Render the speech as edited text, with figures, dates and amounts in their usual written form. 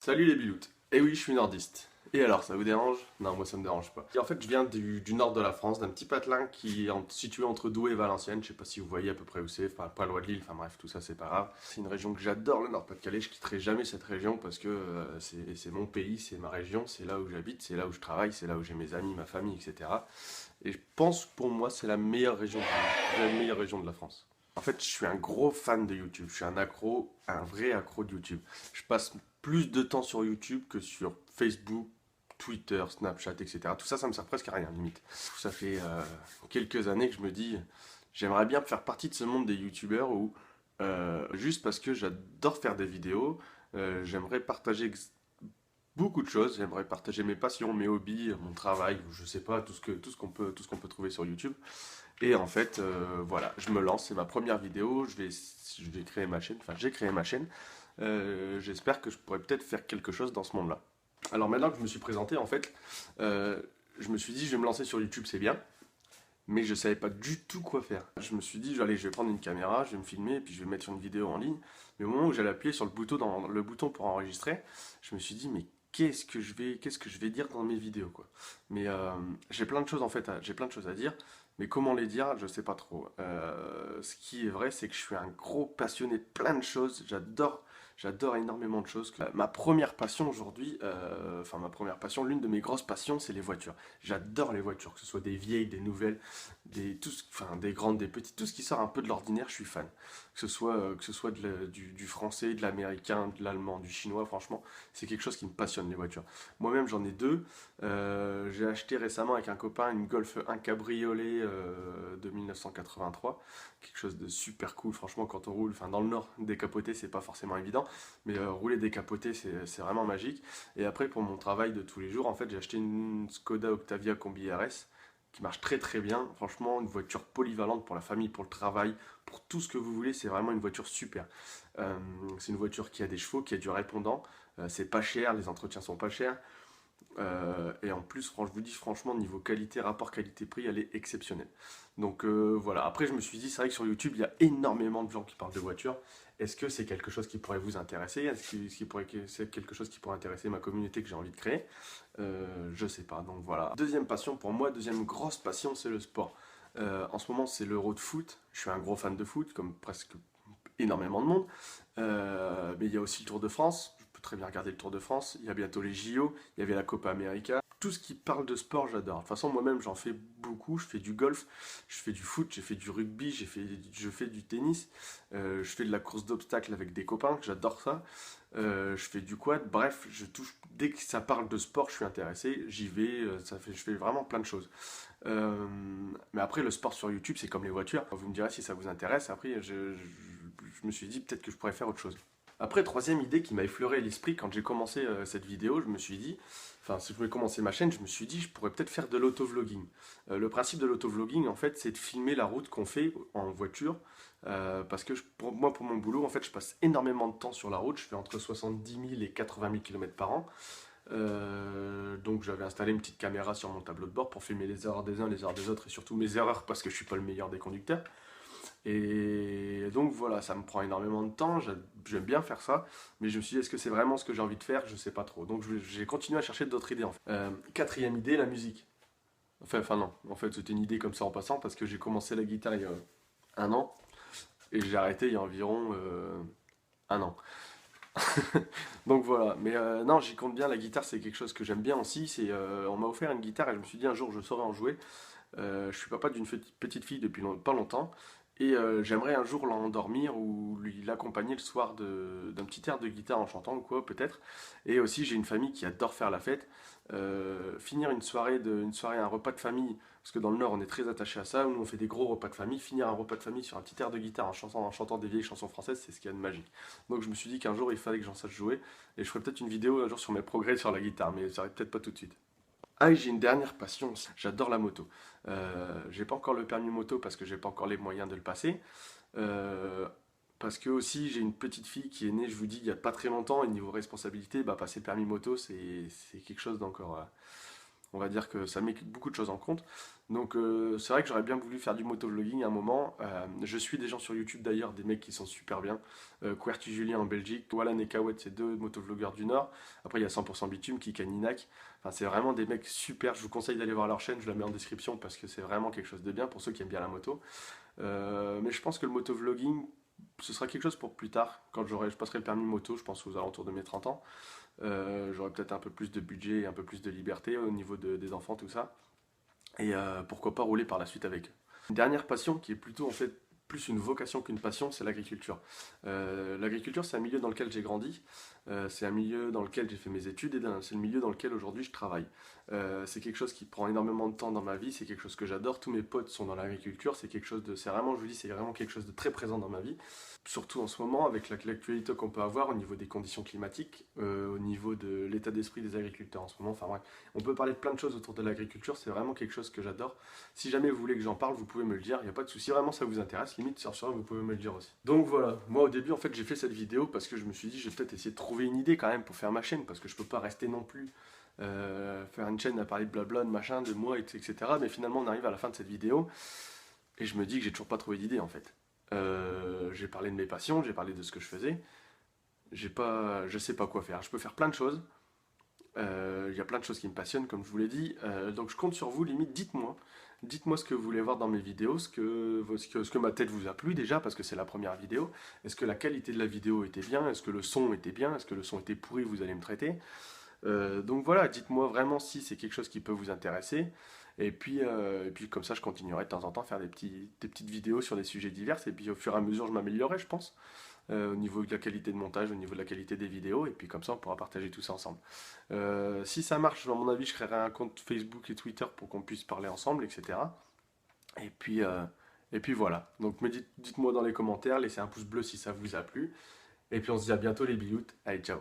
Salut les biloutes. Eh oui, je suis nordiste. Et alors, ça vous dérange? Non, moi ça me dérange pas. Et en fait, je viens du nord de la France, d'un petit patelin qui est situé entre Douai et Valenciennes. Je sais pas si vous voyez à peu près où c'est, enfin pas loin de Lille, enfin bref, tout ça c'est pas grave. C'est une région que j'adore, le Nord-Pas-de-Calais. Je quitterai jamais cette région parce que c'est mon pays, c'est ma région, c'est là où j'habite, c'est là où je travaille, c'est là où j'ai mes amis, ma famille, etc. Et je pense pour moi c'est la meilleure région de la France. En fait, je suis un gros fan de YouTube. Je suis un accro, un vrai accro de YouTube. Je passe plus de temps sur YouTube que sur Facebook, Twitter, Snapchat, etc. Tout ça, ça me sert presque à rien, limite. Ça fait quelques années que je me dis, j'aimerais bien faire partie de ce monde des YouTubeurs où, juste parce que j'adore faire des vidéos, j'aimerais partager beaucoup de choses. J'aimerais partager mes passions, mes hobbies, mon travail, ou je sais pas, tout ce qu'on peut trouver sur YouTube. Et en fait, voilà, je me lance, c'est ma première vidéo, je vais créer ma chaîne, enfin j'ai créé ma chaîne. J'espère que je pourrais peut-être faire quelque chose dans ce monde-là. Alors maintenant que je me suis présenté, en fait, euh, je me suis dit, je vais me lancer sur YouTube, c'est bien, mais je savais pas du tout quoi faire. Je me suis dit, allez, je vais prendre une caméra, je vais me filmer, et puis je vais mettre une vidéo en ligne. Mais au moment où j'allais appuyer sur le bouton pour enregistrer, je me suis dit, mais qu'est-ce que je vais dire dans mes vidéos, quoi. Mais j'ai plein de choses en fait, j'ai plein de choses à dire, mais comment les dire, je sais pas trop. Ce qui est vrai, c'est que je suis un gros passionné de plein de choses. J'adore énormément de choses. Ma première passion aujourd'hui, enfin ma première passion, l'une de mes grosses passions, c'est les voitures. J'adore les voitures, que ce soit des vieilles, des nouvelles, enfin, des grandes, des petites, tout ce qui sort un peu de l'ordinaire, je suis fan. Que ce soit du français, de l'américain, de l'allemand, du chinois, franchement, c'est quelque chose qui me passionne, les voitures. Moi-même, j'en ai deux. J'ai acheté récemment avec un copain une Golf 1 cabriolet de 1983. Quelque chose de super cool, franchement, quand on roule, enfin dans le nord, décapoter, c'est pas forcément évident, mais rouler décapoté, c'est vraiment magique. Et après, pour mon travail de tous les jours, en fait, j'ai acheté une Skoda Octavia Combi RS qui marche très très bien. Franchement, une voiture polyvalente pour la famille, pour le travail, pour tout ce que vous voulez. C'est vraiment une voiture super. Euh, c'est une voiture qui a des chevaux, qui a du répondant. C'est pas cher, les entretiens sont pas chers. Et en plus, je vous dis franchement, niveau qualité, rapport qualité-prix, elle est exceptionnelle. Donc voilà, après je me suis dit, c'est vrai que sur YouTube, il y a énormément de gens qui parlent de voitures. Est-ce que c'est quelque chose qui pourrait vous intéresser? C'est quelque chose qui pourrait intéresser ma communauté que j'ai envie de créer? Je sais pas, donc voilà. Deuxième passion pour moi, deuxième grosse passion, c'est le sport. En ce moment, c'est l'Euro de foot. Je suis un gros fan de foot, comme presque énormément de monde. Mais il y a aussi le Tour de France. Je peux très bien regarder le Tour de France. Il y a bientôt les JO. Il y avait la Copa América. Tout ce qui parle de sport, j'adore. De toute façon, moi-même, j'en fais beaucoup. Je fais du golf, je fais du foot, j'ai fait du rugby, je fais du tennis. Je fais de la course d'obstacles avec des copains. J'adore ça. Je fais du quad. Bref, je touche. Dès que ça parle de sport, je suis intéressé. J'y vais. Je fais vraiment plein de choses. Euh, mais après, le sport sur YouTube, c'est comme les voitures. Vous me direz si ça vous intéresse. Après, je me suis dit peut-être que je pourrais faire autre chose. Après, troisième idée qui m'a effleuré l'esprit quand j'ai commencé cette vidéo, je me suis dit, enfin, si je voulais commencer ma chaîne, je me suis dit, je pourrais peut-être faire de l'autovlogging. Le principe de l'autovlogging, en fait, c'est de filmer la route qu'on fait en voiture. Parce que pour moi, pour mon boulot, en fait, je passe énormément de temps sur la route. Je fais entre 70 000 et 80 000 km par an. Donc j'avais installé une petite caméra sur mon tableau de bord pour filmer les erreurs des uns, les erreurs des autres et surtout mes erreurs parce que je suis pas le meilleur des conducteurs. Et donc voilà, ça me prend énormément de temps, j'aime bien faire ça, mais je me suis dit, est-ce que c'est vraiment ce que j'ai envie de faire? Je sais pas trop. Donc j'ai continué à chercher d'autres idées en fait. Quatrième idée, la musique. Enfin non, en fait c'était une idée comme ça en passant parce que j'ai commencé la guitare il y a un an et j'ai arrêté il y a environ un an. Donc voilà, mais non, j'y compte bien, la guitare c'est quelque chose que j'aime bien aussi. On m'a offert une guitare et je me suis dit un jour je saurai en jouer. Je suis papa d'une petite fille depuis pas longtemps et j'aimerais un jour l'endormir ou l'accompagner le soir d'un petit air de guitare en chantant ou quoi peut-être. Et aussi j'ai une famille qui adore faire la fête. Finir une soirée, un repas de famille, parce que dans le Nord on est très attaché à ça, où nous on fait des gros repas de famille, finir un repas de famille sur un petit air de guitare en chantant des vieilles chansons françaises, c'est ce qu'il y a de magique. Donc je me suis dit qu'un jour il fallait que j'en sache jouer, et je ferai peut-être une vidéo un jour sur mes progrès sur la guitare, mais ça arrive peut-être pas tout de suite. Ah, et j'ai une dernière passion, j'adore la moto. J'ai pas encore le permis moto parce que j'ai pas encore les moyens de le passer. Euh, Parce que aussi j'ai une petite fille qui est née, je vous dis, il y a pas très longtemps, et niveau responsabilité, bah, passer le permis moto, c'est quelque chose d'encore On va dire que ça met beaucoup de choses en compte. Donc c'est vrai que j'aurais bien voulu faire du motovlogging à un moment. Je suis des gens sur YouTube d'ailleurs, des mecs qui sont super bien. QWERTY Julien en Belgique, Walan et Kawet, c'est deux motovloggeurs du Nord. Après il y a 100% Bitume, Kika Ninak. Enfin c'est vraiment des mecs super. Je vous conseille d'aller voir leur chaîne, je la mets en description parce que c'est vraiment quelque chose de bien pour ceux qui aiment bien la moto. Mais je pense que le motovlogging, ce sera quelque chose pour plus tard, quand je passerai le permis moto, je pense aux alentours de mes 30 ans. J'aurai peut-être un peu plus de budget et un peu plus de liberté au niveau des enfants, tout ça. Et pourquoi pas rouler par la suite avec eux. Une dernière passion qui est plutôt en fait plus une vocation qu'une passion, c'est l'agriculture. L'agriculture, c'est un milieu dans lequel j'ai grandi, c'est un milieu dans lequel j'ai fait mes études et c'est le milieu dans lequel aujourd'hui je travaille. C'est quelque chose qui prend énormément de temps dans ma vie, c'est quelque chose que j'adore. Tous mes potes sont dans l'agriculture, c'est vraiment, je vous dis, c'est vraiment quelque chose de très présent dans ma vie. Surtout en ce moment, avec l'actualité qu'on peut avoir au niveau des conditions climatiques, au niveau de l'état d'esprit des agriculteurs en ce moment. Enfin bref, on peut parler de plein de choses autour de l'agriculture, c'est vraiment quelque chose que j'adore. Si jamais vous voulez que j'en parle, vous pouvez me le dire, il n'y a pas de souci, vraiment ça vous intéresse, limite sur vous pouvez me le dire aussi. Donc voilà, moi au début en fait j'ai fait cette vidéo parce que je me suis dit je vais peut-être essayer de trouver une idée quand même pour faire ma chaîne, parce que je peux pas rester non plus faire une chaîne à parler de blabla, de machin, de moi, etc. Mais finalement on arrive à la fin de cette vidéo et je me dis que j'ai toujours pas trouvé d'idée en fait. J'ai parlé de mes passions, j'ai parlé de ce que je faisais, je sais pas quoi faire. Je peux faire plein de choses. Il y a plein de choses qui me passionnent, comme je vous l'ai dit. Donc je compte sur vous, limite, dites-moi. Dites-moi ce que vous voulez voir dans mes vidéos, ce que ma tête vous a plu déjà, parce que c'est la première vidéo. Est-ce que la qualité de la vidéo était bien? Est-ce que le son était bien? Est-ce que le son était pourri? Vous allez me traiter. Donc voilà, dites-moi vraiment si c'est quelque chose qui peut vous intéresser. Et puis comme ça, je continuerai de temps en temps à faire des petites vidéos sur des sujets divers. Et puis au fur et à mesure, je m'améliorerai, je pense, au niveau de la qualité de montage, au niveau de la qualité des vidéos. Et puis comme ça, on pourra partager tout ça ensemble. Si ça marche, à mon avis, je créerai un compte Facebook et Twitter pour qu'on puisse parler ensemble, etc. Et puis, euh, et puis voilà. Donc dites-moi dans les commentaires, laissez un pouce bleu si ça vous a plu. Et puis on se dit à bientôt les billoutes. Allez, ciao.